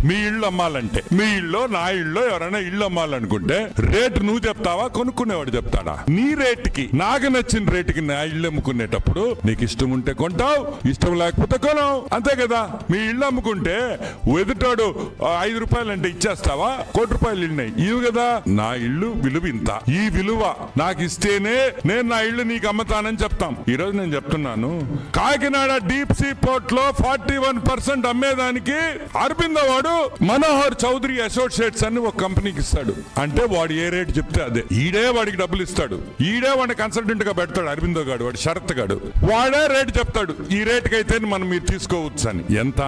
మీ ఇల్లు అమ్మాలంటే, మీ ఇల్లు నా ఇల్లు ఎవరైనా ఇల్లు అమ్మాలనుకుంటే రేటు నువ్వు చెప్తావా, కొనుక్కునేవాడు చెప్తాడా? నీ రేటుకి, నాకు నచ్చిన రేటుకి నా ఇల్లు అమ్ముకునేటప్పుడు నీకు ఇష్టం ఉంటే కొంటావు, ఇష్టం లేకపోతే కొనవు, అంతే కదా. మీ ఇల్లు అమ్ముకుంటే ఎదుటాడు 5 రూపాయలు అంటే ఇచ్చేస్తావా? ₹1,00,00,000 ఇల్లున్నాయి ఇవి కదా. నా ఇల్లు విలువ ఇంత, ఈ విలువ నాకు ఇస్తేనే నేను నా ఇల్లు నీకు అమ్ముతానని చెప్తాం. ఈ రోజు నేను చెప్తున్నాను, కాకినాడ డీప్ సీ పోర్ట్ లో 41% అమ్మేదానికి అరబిందో వాడు మనోహర్ చౌదరి అసోసియేట్స్ అని ఒక కంపెనీకి ఇస్తాడు. అంటే వాడు ఏ రేట్ చెప్తే అదే, ఈడే వాడికి డబ్బులు ఇస్తాడు, ఈడే వాడిని కన్సల్టెంట్ గా పెడతాడు. అరబిందో గాడు, వాడు షరత్ గాడు, వాడే రేటు చెప్తాడు, ఈ రేటుకి అయితే మనం మీరు తీసుకోవచ్చు అని. ఎంత?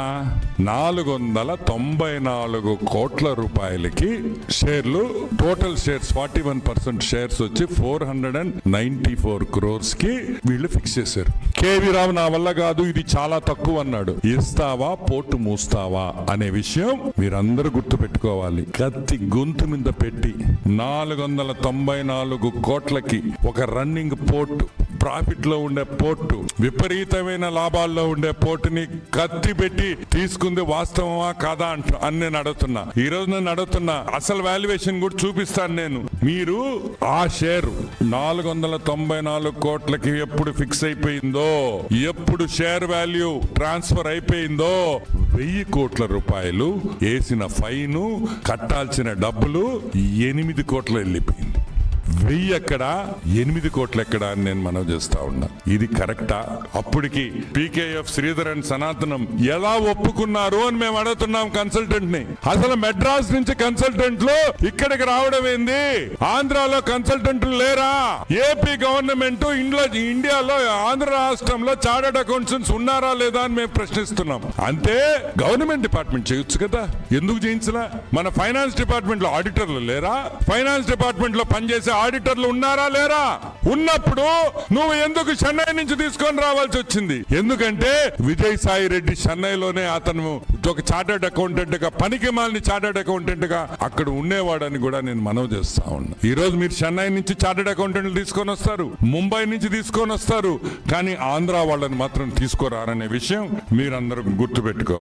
494 కోట్ల రూపాయలకి షేర్లు, టోటల్ షేర్స్ 41% షేర్స్ వచ్చి 494 crores కి వీళ్ళు ఫిక్స్ చేశారు. కేవీ రావు నా వల్ల కాదు, ఇది చాలా తక్కువ అన్నాడు. ఇస్తావా పోర్టు మూస్తావా అనే విషయం మీరందరూ గుర్తు పెట్టుకోవాలి. కత్తి గొంతు మీద పెట్టి 494 కోట్లకి ఒక రన్నింగ్ పోర్టు, ప్రాఫిట్ లో ఉండే పోర్టు, విపరీతమైన లాభాల్లో ఉండే పోర్టుని కత్తి పెట్టి తీసుకుంది వాస్తవమా కాదా అని నేను అడుగుతున్నా. ఈ రోజు నేను అడుగుతున్నా, అసలు వాల్యుయేషన్ కూడా చూపిస్తాను నేను. మీరు ఆ షేరు 494 కోట్లకి ఎప్పుడు ఫిక్స్ అయిపోయిందో, ఎప్పుడు షేర్ వాల్యూ ట్రాన్స్ఫర్ అయిపోయిందో, 1000 కోట్ల రూపాయలు వేసిన ఫైను, కట్టాల్సిన డబ్బులు 8 కోట్లు వెళ్ళిపోయింది. 1000 ఎక్కడ, 8 కోట్లు ఎక్కడ అని నేను మనవి చేస్తా ఉన్నా. ఇది కరెక్టా? అప్పటికి పీకేఎఫ్, శ్రీధర్ అండ్ సనాతనం ఎలా ఒప్పుకున్నారు అని మేము అడుగుతున్నాం కన్సల్టెంట్ ని. అసలు మెడ్రాస్ నుంచి కన్సల్టెంట్లు ఇక్కడికి రావడం ఏంది? ఆంధ్రాలో కన్సల్టెంట్లు లేరా? ఏపీ గవర్నమెంట్ ఇండియాలో ఆంధ్ర రాష్ట్రంలో చార్టర్డ్ అకౌంటెంట్స్ ఉన్నారా లేదా అని మేము ప్రశ్నిస్తున్నాం. అంతే, గవర్నమెంట్ డిపార్ట్మెంట్ చేయొచ్చు కదా, ఎందుకు చేయించలా? మన ఫైనాన్స్ డిపార్ట్మెంట్ లో ఆడిటర్లు లేరా? ఫైనాన్స్ డిపార్ట్మెంట్ లో పనిచేసే ఆడిటర్లు ఉన్నారా లేరా? ఉన్నప్పుడు నువ్వు ఎందుకు చెన్నై నుంచి తీసుకొని రావాల్సి వచ్చింది? ఎందుకంటే విజయసాయి రెడ్డి చెన్నైలోనే అతను ఒక చార్టర్డ్ అకౌంటెంట్ గా, పనికి మాలిన చార్టర్డ్ అకౌంటెంట్ గా అక్కడ ఉండేవాడని కూడా నేను మనవి చేస్తా ఉన్నా. ఈ రోజు మీరు చెన్నై నుంచి చార్టర్డ్ అకౌంటెంట్లు తీసుకొని వస్తారు, ముంబై నుంచి తీసుకొని వస్తారు, కానీ ఆంధ్ర వాళ్ళని మాత్రం తీసుకోరారనే విషయం మీరందరూ గుర్తుపెట్టుకో.